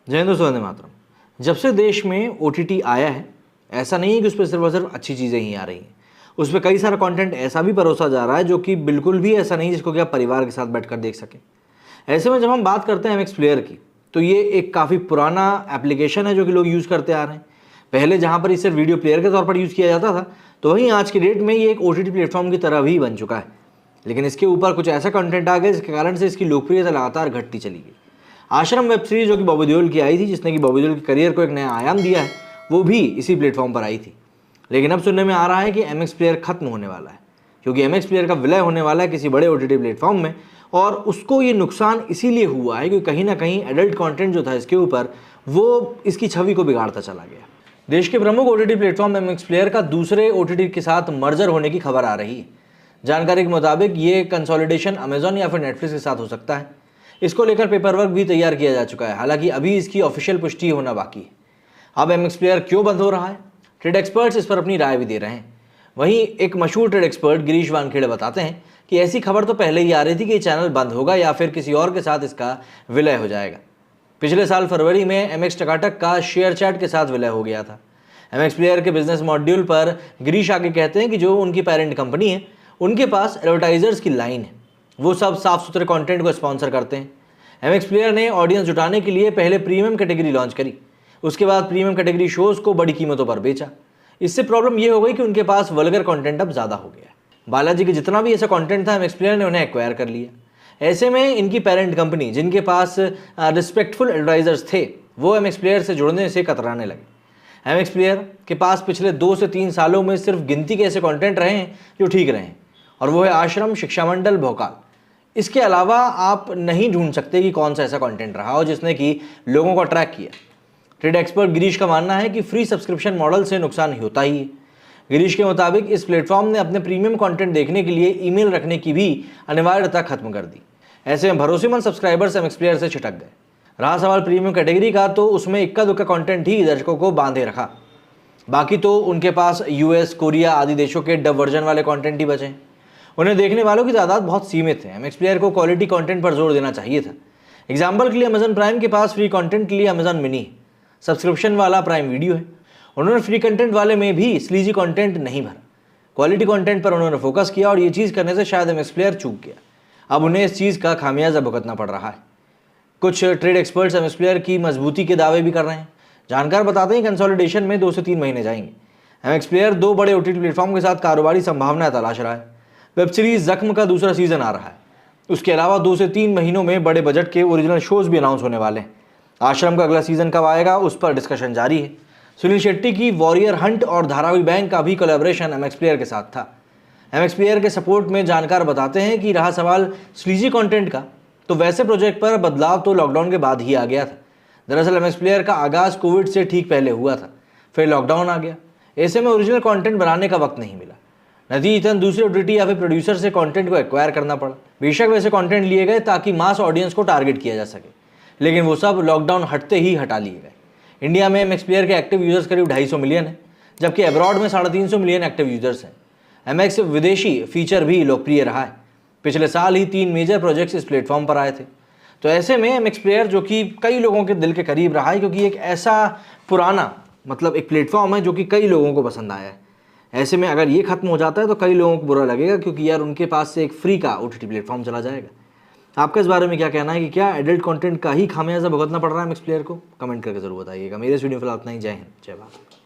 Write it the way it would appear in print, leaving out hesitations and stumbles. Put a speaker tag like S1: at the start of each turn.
S1: जय हिंद दोस्तों, वंदे मातरम। जब से देश में OTT आया है, ऐसा नहीं है कि उस पर सिर्फ और सिर्फ अच्छी चीज़ें ही आ रही हैं। उस पर कई सारा कंटेंट ऐसा भी परोसा जा रहा है जो कि बिल्कुल भी ऐसा नहीं जिसको कि आप परिवार के साथ बैठकर देख सकें। ऐसे में जब हम बात करते हैं MX प्लेयर की, तो ये एक काफ़ी पुराना एप्लीकेशन है जो कि लोग यूज़ करते आ रहे हैं। पहले जहाँ पर इसे वीडियो प्लेयर के तौर पर यूज़ किया जाता था, तो वहीं आज की डेट में ये एक OTT प्लेटफॉर्म की तरह भी बन चुका है। लेकिन इसके ऊपर कुछ ऐसा कंटेंट आ गया जिसके कारण से इसकी लोकप्रियता लगातार घटती चली गई। आश्रम वेब सीरीज जो कि बॉबी देओल की आई थी, जिसने कि बॉबी देओल के करियर को एक नया आयाम दिया है, वो भी इसी प्लेटफॉर्म पर आई थी। लेकिन अब सुनने में आ रहा है कि MX प्लेयर खत्म होने वाला है, क्योंकि MX प्लेयर का विलय होने वाला है किसी बड़े OTT प्लेटफॉर्म में। और उसको ये नुकसान इसीलिए हुआ है क्योंकि कहीं ना कहीं एडल्ट कंटेंट जो था इसके ऊपर, वो इसकी छवि को बिगाड़ता चला गया। देश के प्रमुख OTT प्लेटफॉर्म MX प्लेयर का दूसरे OTT के साथ मर्जर होने की खबर आ रही है। जानकारी के मुताबिक ये कंसोलिडेशन अमेजॉन या फिर नेटफ्लिक्स के साथ हो सकता है। इसको लेकर पेपर वर्क भी तैयार किया जा चुका है, हालांकि अभी इसकी ऑफिशियल पुष्टि होना बाकी है। अब MX प्लेयर क्यों बंद हो रहा है, ट्रेड एक्सपर्ट्स इस पर अपनी राय भी दे रहे हैं। वहीं एक मशहूर ट्रेड एक्सपर्ट गिरीश वानखेड़े बताते हैं कि ऐसी खबर तो पहले ही आ रही थी कि ये चैनल बंद होगा या फिर किसी और के साथ इसका विलय हो जाएगा। पिछले साल फरवरी में MX टकाटक का शेयर चैट के साथ विलय हो गया था। MX प्लेयर के बिजनेस मॉड्यूल पर गिरीश आगे कहते हैं कि जो उनकी पेरेंट कंपनी है, उनके पास एडवर्टाइजर्स की लाइन है, वो सब साफ सुथरे कंटेंट को स्पॉन्सर करते हैं। MX प्लेयर ने ऑडियंस जुटाने के लिए पहले प्रीमियम कैटेगरी लॉन्च करी, उसके बाद प्रीमियम कैटेगरी शोज को बड़ी कीमतों पर बेचा। इससे प्रॉब्लम ये हो गई कि उनके पास वल्गर कंटेंट अब ज़्यादा हो गया। बालाजी के जितना भी ऐसा कंटेंट था, MX प्लेयर ने उन्हें एक्वायर कर लिया। ऐसे में इनकी पेरेंट कंपनी, जिनके पास रिस्पेक्टफुल एडवर्टाइजर्स थे, वो MX प्लेयर से जुड़ने से कतराने लगे। MX प्लेयर के पास पिछले 2 से 3 सालों में सिर्फ गिनती के ऐसे कंटेंट रहे हैं जो ठीक रहे हैं, और वो है आश्रम, शिक्षा मंडल, भोकाल। इसके अलावा आप नहीं ढूंढ सकते कि कौन सा ऐसा कंटेंट रहा हो जिसने कि लोगों को अट्रैक्ट किया। ट्रेड एक्सपर्ट गिरीश का मानना है कि फ्री सब्सक्रिप्शन मॉडल से नुकसान होता ही है। गिरीश के मुताबिक इस प्लेटफॉर्म ने अपने प्रीमियम कंटेंट देखने के लिए ईमेल रखने की भी अनिवार्यता खत्म कर दी। ऐसे में भरोसेमंद सब्सक्राइबर्स MX प्लेयर से छिटक गए। रहा सवाल प्रीमियम कैटेगरी का, तो उसमें इक्का दुक्का कंटेंट ही दर्शकों को बांधे रखा। बाकी तो उनके पास US, कोरिया आदि देशों के डब वर्जन वाले कंटेंट ही बचे। उन्हें देखने वालों की तादाद बहुत सीमित है। MX प्लेयर को क्वालिटी कंटेंट पर जोर देना चाहिए था। एग्जाम्पल के लिए अमेजन प्राइम के पास फ्री कंटेंट के लिए अमेजन मिनी है, सब्सक्रिप्शन वाला प्राइम वीडियो है। उन्होंने फ्री कंटेंट वाले में भी स्लीजी कंटेंट नहीं भरा, क्वालिटी कंटेंट पर उन्होंने फोकस किया, और ये चीज़ करने से शायद MX प्लेयर चूक गया। अब उन्हें इस चीज़ का खामियाजा भुगतना पड़ रहा है। कुछ ट्रेड एक्सपर्ट्स MX प्लेयर की मजबूती के दावे भी कर रहे हैं। जानकार बताते हैं कंसोलिडेशन में 2 से 3 महीने जाएंगे। MX प्लेयर 2 बड़े OTT प्लेटफॉर्म के साथ कारोबारी संभावनाएं तलाश रहा है। वेब सीरीज जख्म का दूसरा सीजन आ रहा है। उसके अलावा 2 से 3 महीनों में बड़े बजट के ओरिजिनल शोज भी अनाउंस होने वाले हैं। आश्रम का अगला सीजन कब आएगा, उस पर डिस्कशन जारी है। सुनील शेट्टी की वॉरियर हंट और धारावी बैंक का भी कोलैबोरेशन MX प्लेयर के साथ था। MX प्लेयर के सपोर्ट में जानकार बताते हैं कि रहा सवाल स्लीजी कंटेंट का, तो वैसे प्रोजेक्ट पर बदलाव तो लॉकडाउन के बाद ही आ गया था। दरअसल MX प्लेयर का आगाज कोविड से ठीक पहले हुआ था, फिर लॉकडाउन आ गया। ऐसे में ओरिजिनल कंटेंट बनाने का वक्त नहीं मिला। नतीजतन दूसरे OTT या फिर प्रोड्यूसर से कंटेंट को एक्वायर करना पड़ा। बेशक वैसे कंटेंट लिए गए ताकि मास ऑडियंस को टारगेट किया जा सके, लेकिन वो सब लॉकडाउन हटते ही हटा लिए गए। इंडिया में MX प्लेयर के एक्टिव यूजर्स करीब 250 मिलियन है, जबकि अब्रॉड में 350 मिलियन एक्टिव यूजर्स हैं। MX विदेशी फीचर भी लोकप्रिय रहा है। पिछले साल ही 3 मेजर प्रोजेक्ट्स इस प्लेटफॉर्म पर आए थे। तो ऐसे में MX प्लेयर, जो कि कई लोगों के दिल के करीब रहा है, क्योंकि एक ऐसा पुराना एक प्लेटफॉर्म है जो कि कई लोगों को पसंद आया है। ऐसे में अगर ये खत्म हो जाता है तो कई लोगों को बुरा लगेगा, क्योंकि यार उनके पास से एक फ्री का OTT प्लेटफॉर्म चला जाएगा। आपका इस बारे में क्या कहना है कि क्या एडल्ट कंटेंट का ही खामियाजा भुगतना पड़ रहा है MX प्लेयर को? कमेंट करके जरूर बताइएगा। मेरे इस वीडियो में फिलहाल इतना ही। जय हिंद, जय भारत।